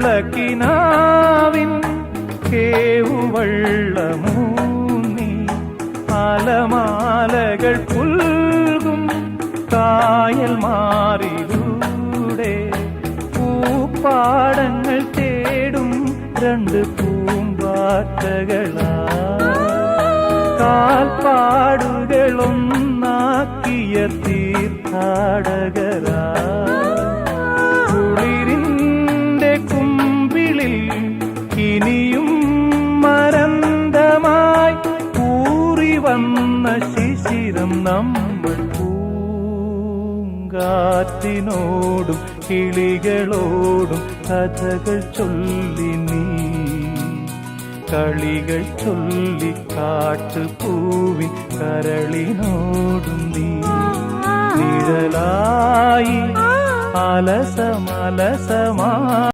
വെള്ളക്കിനാവിൻ കേവുവള്ളമൂന്നി അലമാലകൾ പുൽകും കായൽ മാറിലൂടെ പൂപ്പാടങ്ങൾ തേടും രണ്ട് പൂമ്പാറ്റകളാ കാൽപ്പാടുകളൊന്നാക്കിയ തീർത്ഥാടകരാ കുളിരിന്റെ കുമ്പിളിൽ ഇനിയും മരന്തമായി കൂറി വന്ന ശിശിരം നമ്മൾ പൂങ്കാറ്റിനോടും കിളികളോടും കഥകൾ ചൊല്ലി നീ കളികൾ ചൊല്ലി കാട്ടുപൂവിൻ കരളിനോടും നീ നിഴലായി അലസമലസമാ